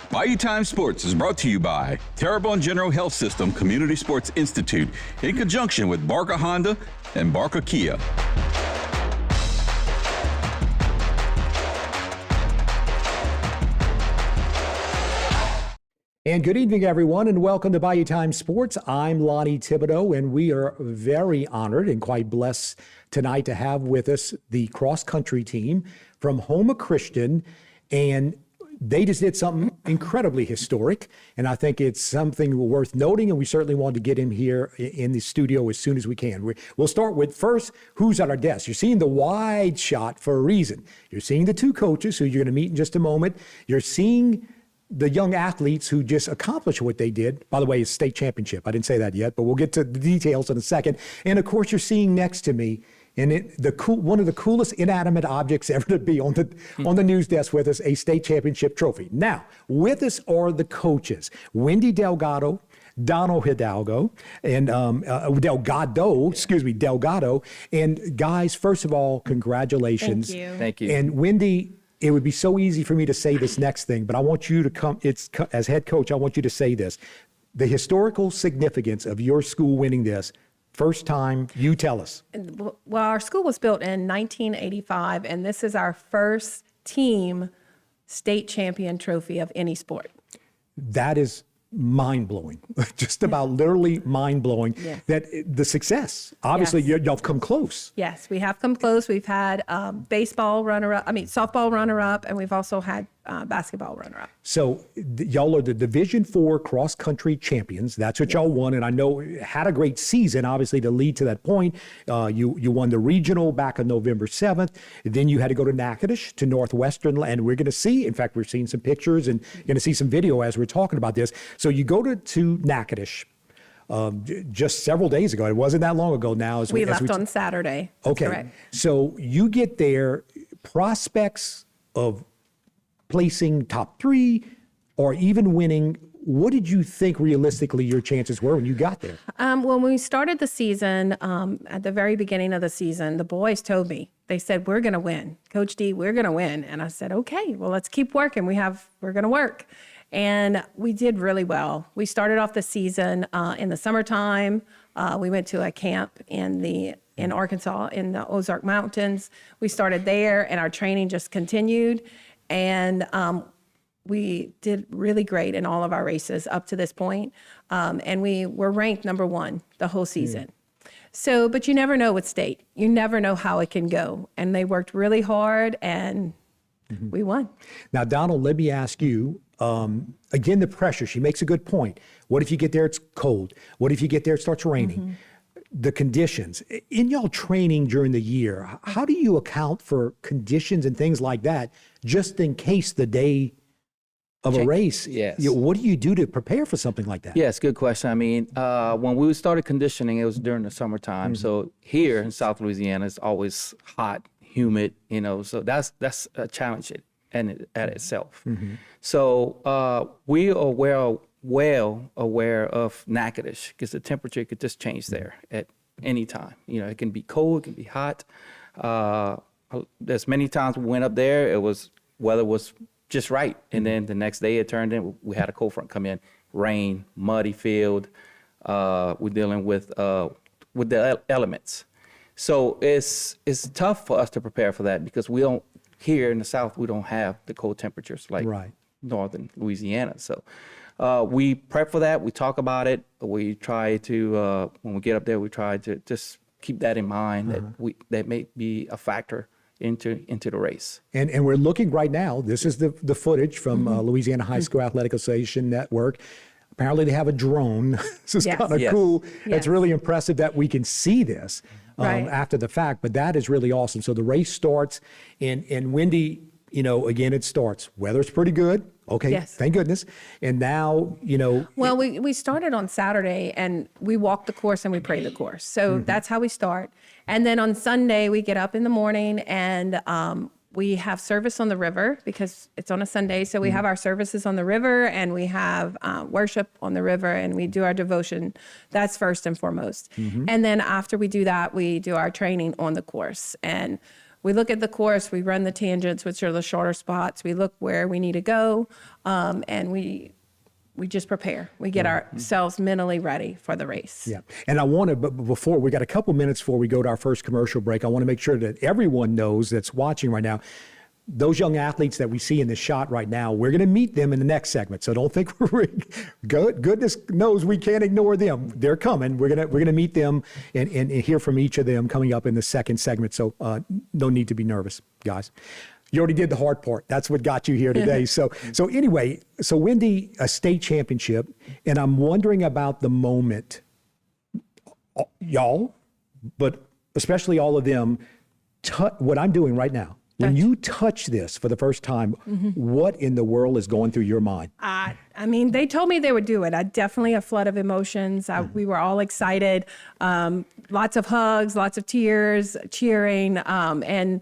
Bayou Time Sports is brought to you by Terrebonne General Health System Community Sports Institute in conjunction with Barker Honda and Barker Kia. And good evening, everyone, and welcome to Bayou Time Sports. I'm Lonnie Thibodeau, and we are very honored and quite blessed tonight to have with us the cross-country team from Houma Christian, and they just did something incredibly historic, and I think it's something worth noting, and we certainly want to get him here in the studio as soon as we can. We'll start with first, who's at our desk. You're seeing the wide shot for a reason. You're seeing the two coaches who you're going to meet in just a moment. You're seeing the young athletes who just accomplished what they did. By the way, it's state championship. I didn't say that yet, but we'll get to the details in a second. And of course, you're seeing next to me, and one of the coolest inanimate objects ever to be on the news desk with us, a state championship trophy. Now, with us are the coaches, Wendy Delgado, Donald Hidalgo, and Delgado. And guys, first of all, congratulations. Thank you. Thank you. And Wendy, it would be so easy for me to say this next thing, but I want you to come, as head coach, I want you to say this. The historical significance of your school winning this, first time, you tell us. Well, our school was built in 1985, and this is our first team state champion trophy of any sport. That is mind-blowing, just about literally mind-blowing. Yes. That the success, obviously Yes. y'all have come close. Yes, we have come close. We've had softball runner-up, and we've also had basketball runner-up. So y'all are the Division IV cross-country champions. That's what y'all won, and I know had a great season, obviously, to lead to that point. You won the regional back on November 7th. Then you had to go to Natchitoches, to Northwestern, and we're going to see, in fact, we're seeing some pictures and going to see some video as we're talking about this. So you go to Natchitoches just several days ago. It wasn't that long ago now. We left on Saturday. That's okay, correct. So you get there, prospects of placing top 3 or even winning. What did you think realistically your chances were when you got there? When we started the season, at the very beginning of the season, the boys told me, they said, we're going to win. Coach D, we're going to win. And I said, okay, well, let's keep working. We're going to work. And we did really well. We started off the season in the summertime. We went to a camp in Arkansas, in the Ozark Mountains. We started there, and our training just continued. And we did really great in all of our races up to this point. And we were ranked number 1 the whole season. So, but you never know with state. You never know how it can go. And they worked really hard, and we won. Now, Donald, let me ask you, again, the pressure. She makes a good point. What if you get there, it's cold? What if you get there, it starts raining? The conditions. In y'all training during the year, how do you account for conditions and things like that, just in case the day of a race? Yes. What do you do to prepare for something like that? Yes, good question. I mean, when we started conditioning, it was during the summertime. So here in South Louisiana, it's always hot, humid, so that's a challenge at itself. So we are well aware of Natchitoches because the temperature could just change there at any time. It can be cold, it can be hot. There's many times we went up there, weather was just right. And then the next day it turned in, we had a cold front come in, rain, muddy field. We're dealing with the elements. So it's tough for us to prepare for that because here in the South, we don't have the cold temperatures like northern Louisiana. So we prep for that. We talk about it. We try to, when we get up there, we try to just keep that in mind that may be a factor into the race. And we're looking right now, this is the footage from Louisiana High School Athletic Association Network. Apparently they have a drone. This is kind of cool. It's really impressive that we can see this after the fact, but that is really awesome. So the race starts, and Wendy, again, it starts. Weather's pretty good. Okay, thank goodness. And now, Well, we started on Saturday, and we walked the course and we prayed the course. So that's how we start. And then on Sunday, we get up in the morning and we have service on the river because it's on a Sunday. So we have our services on the river, and we have worship on the river, and we do our devotion. That's first and foremost. And then after we do that, we do our training on the course. And we look at the course, we run the tangents, which are the shorter spots. We look where we need to go, and we just prepare. We get ourselves mentally ready for the race. Yeah. And I want to, but before, we got a couple minutes before we go to our first commercial break, I want to make sure that everyone knows that's watching right now, those young athletes that we see in this shot right now, we're going to meet them in the next segment. So don't think goodness knows we can't ignore them. They're coming. We're going to meet them and hear from each of them coming up in the second segment. So no need to be nervous, guys. You already did the hard part. That's what got you here today. So anyway, so Wendy, a state championship, and I'm wondering about the moment, y'all, but especially all of them, what I'm doing right now. When you touch this for the first time, what in the world is going through your mind? I mean, they told me they would do it. I definitely a flood of emotions. We were all excited. Lots of hugs, lots of tears, cheering, and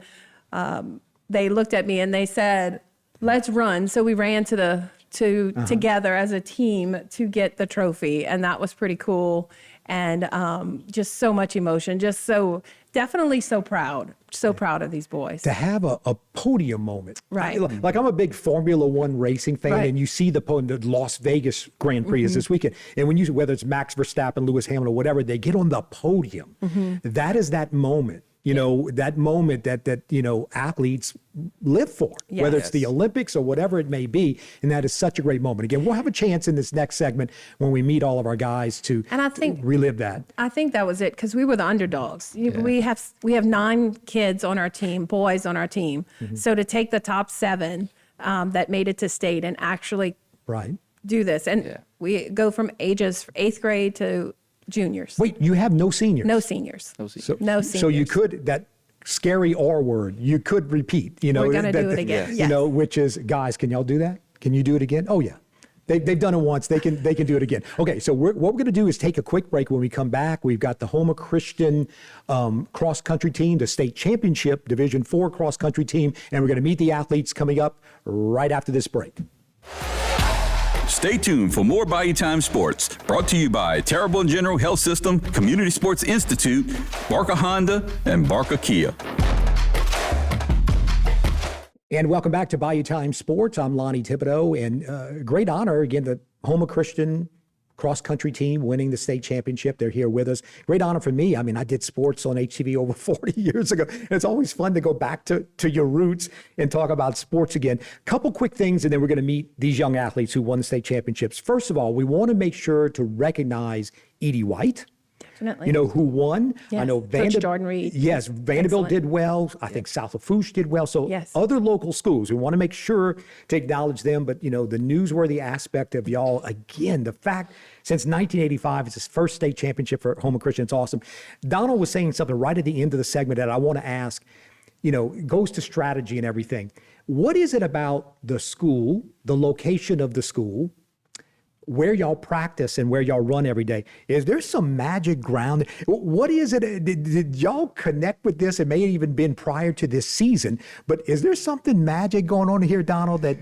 they looked at me and they said, "Let's run." So we ran together as a team to get the trophy, and that was pretty cool. And just so much emotion, definitely so proud of these boys. To have a podium moment. Right. Like I'm a big Formula One racing fan, Right. and you see the Las Vegas Grand Prix is this weekend. And when whether it's Max Verstappen, Lewis Hamilton, or whatever, they get on the podium. That is that moment. That moment that athletes live for, whether it's the Olympics or whatever it may be. And that is such a great moment. Again, we'll have a chance in this next segment when we meet all of our guys to relive that. I think that was it because we were the underdogs. We have 9 kids on our team, boys on our team. So to take the top 7 that made it to state and actually do this. And we go from ages 8th grade to juniors. Wait, you have no seniors? No seniors. No seniors. So you could, that scary R word, you could repeat, We're going to do it again. Yes. Which is, guys, can y'all do that? Can you do it again? Oh, yeah. They've done it once. They can do it again. Okay, so what we're going to do is take a quick break. When we come back, we've got the Houma Christian cross-country team, the state championship Division IV cross-country team, and we're going to meet the athletes coming up right after this break. Stay tuned for more Bayou Time Sports, brought to you by Terrebonne General Health System, Community Sports Institute, Barker Honda, and Barker Kia. And welcome back to Bayou Time Sports. I'm Lonnie Thibodeau, and great honor, again, the Houma Christian cross-country team winning the state championship. They're here with us. Great honor for me. I mean, I did sports on HTV over 40 years ago. And it's always fun to go back to your roots and talk about sports again. Couple quick things, and then we're going to meet these young athletes who won the state championships. First of all, we want to make sure to recognize Edie White. Definitely. Who won? Yes. I know Coach Jordan Reed. Yes, Vanderbilt did well. I think South Lafourche did well. So other local schools, we want to make sure to acknowledge them. But, the newsworthy aspect of y'all, again, the fact since 1985, it's his first state championship for Houma Christian. It's awesome. Donald was saying something right at the end of the segment that I want to ask, goes to strategy and everything. What is it about the school, the location of the school, where y'all practice and where y'all run every day? Is there some magic ground? What is it? Did y'all connect with this? It may have even been prior to this season, but is there something magic going on here, Donald, that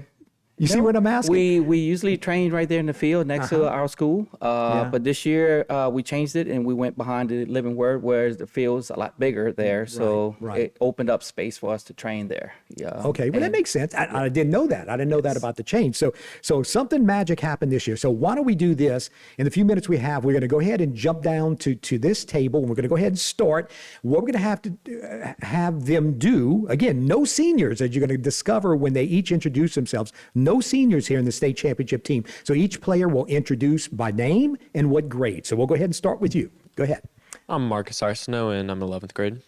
you see what I'm asking? We usually train right there in the field next to our school. But this year we changed it and we went behind the Living Word, where the field's a lot bigger there. So it opened up space for us to train there. Okay, well, that makes sense. I didn't know that. I didn't know that about the change. So something magic happened this year. So why don't we do this? In the few minutes we have, we're going to go ahead and jump down to this table, and we're going to go ahead and start. What we're going to have them do, again, no seniors, as you're going to discover when they each introduce themselves. No seniors here in the state championship team. So each player will introduce by name and what grade. So we'll go ahead and start with you. Go ahead. I'm Marcus Arsenault, and I'm 11th grade.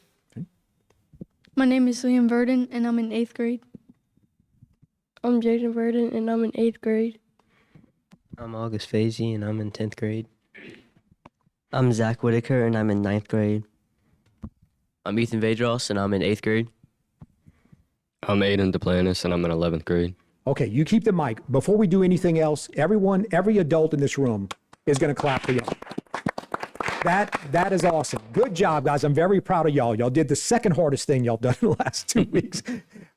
My name is Liam Verdon, and I'm in 8th grade. I'm Jaden Verdon, and I'm in 8th grade. I'm August Fazy, and I'm in 10th grade. I'm Zach Whitaker, and I'm in 9th grade. I'm Ethan Vadros, and I'm in 8th grade. I'm Aiden Duplantis, and I'm in 11th grade. Okay, you keep the mic. Before we do anything else, every adult in this room is going to clap for y'all. That is awesome. Good job, guys. I'm very proud of y'all. Y'all did the second hardest thing y'all done in the last 2 weeks.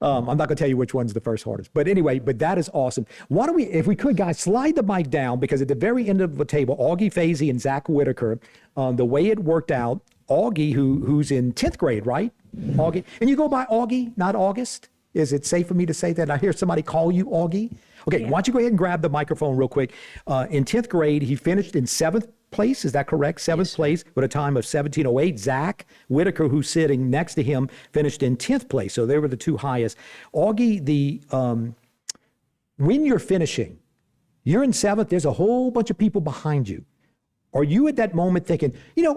I'm not going to tell you which one's the first hardest. But anyway, that is awesome. Why don't we, if we could, guys, slide the mic down, because at the very end of the table, Augie Fazy and Zach Whitaker, the way it worked out, Augie, who's in 10th grade, right? Augie. And you go by Augie, not August? Is it safe for me to say that? I hear somebody call you Augie. Okay, why don't you go ahead and grab the microphone real quick. In 10th grade, he finished in 7th place. Is that correct? 7th place with a time of 17:08. Zach Whitaker, who's sitting next to him, finished in 10th place. So they were the two highest. Augie, when you're finishing, you're in 7th. There's a whole bunch of people behind you. Are you at that moment thinking,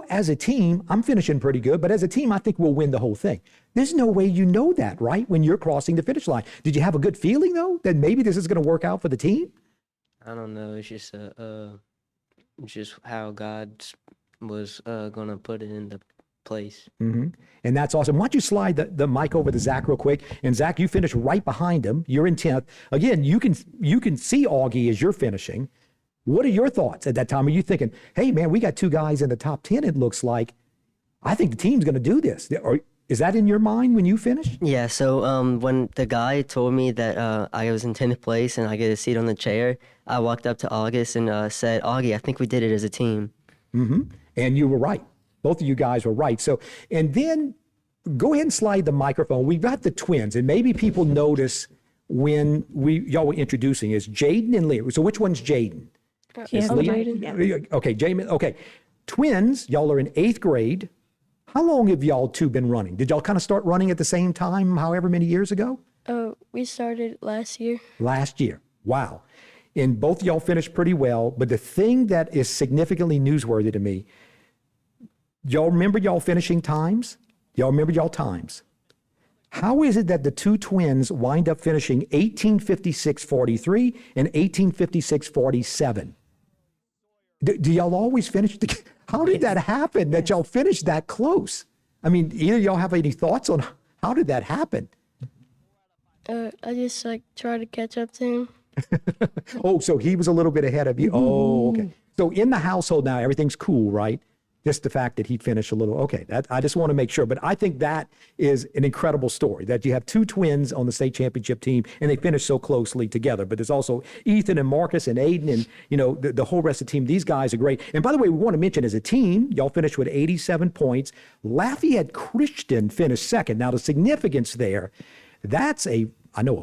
as a team, I'm finishing pretty good, but as a team, I think we'll win the whole thing? There's no way you know that, right, when you're crossing the finish line. Did you have a good feeling, though, that maybe this is going to work out for the team? I don't know. It's just how God was going to put it into place. Mm-hmm. And that's awesome. Why don't you slide the mic over to Zach real quick? And Zach, you finished right behind him. You're in 10th. Again, you can see Augie as you're finishing. What are your thoughts at that time? Are you thinking, hey, man, we got two guys in the top 10, it looks like. I think the team's going to do this. Or is that in your mind when you finished? Yeah, so when the guy told me that I was in 10th place and I get a seat on the chair, I walked up to August and said, Augie, I think we did it as a team. Mm-hmm. And you were right. Both of you guys were right. So, and then go ahead and slide the microphone. We've got the twins, and maybe people notice when y'all were introducing is Jaden and Leah. So which one's Jaden? Jaden. Yeah. Okay, Jamin. Okay, twins. Y'all are in 8th grade. How long have y'all two been running? Did y'all kind of start running at the same time, however many years ago? We started last year. Last year. Wow. And both of y'all finished pretty well. But the thing that is significantly newsworthy to me, y'all remember y'all finishing times? Y'all remember y'all times? How is it that the two twins wind up finishing 18:56:43 and 18:56:47? Do y'all always finish? How did that happen that y'all finished that close? I mean, either y'all have any thoughts on how did that happen? I just try to catch up to him. Oh, so he was a little bit ahead of you. Oh, okay. So in the household now, everything's cool, right? Just the fact that he finished a little, okay, I just want to make sure. But I think that is an incredible story, that you have two twins on the state championship team and they finish so closely together. But there's also Ethan and Marcus and Aiden and, the whole rest of the team. These guys are great. And by the way, we want to mention as a team, y'all finished with 87 points. Lafayette Christian finished second. Now, the significance there, that's a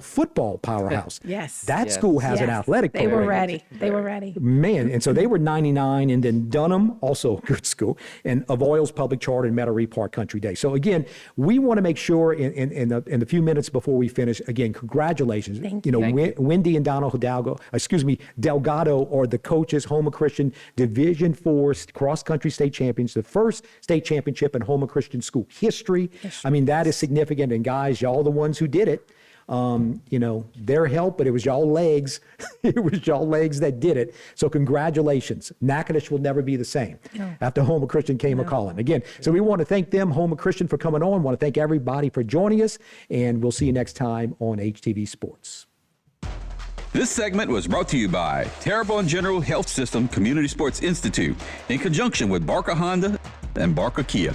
football powerhouse. Yes. That school has an athletic They program. were ready. They were ready. Man, and so they were 99, and then Dunham, also a good school, and Avoyelles Public Charter and Metairie Park Country Day. So again, we want to make sure in the few minutes before we finish, again, congratulations. Thank you. Wendy and Donald Delgado are the coaches, Houma Christian Division IV cross country state champions, the first state championship in Houma Christian school history. I mean, that is significant. And guys, y'all the ones who did it. Their help, but it was y'all legs. It was y'all legs that did it. So congratulations. Natchitoches will never be the same after Houma Christian came a-calling. Again, so we want to thank them, Houma Christian, for coming on. Want to thank everybody for joining us, and we'll see you next time on HTV Sports. This segment was brought to you by Terrebonne General Health System Community Sports Institute in conjunction with Barker Honda and Barker Kia.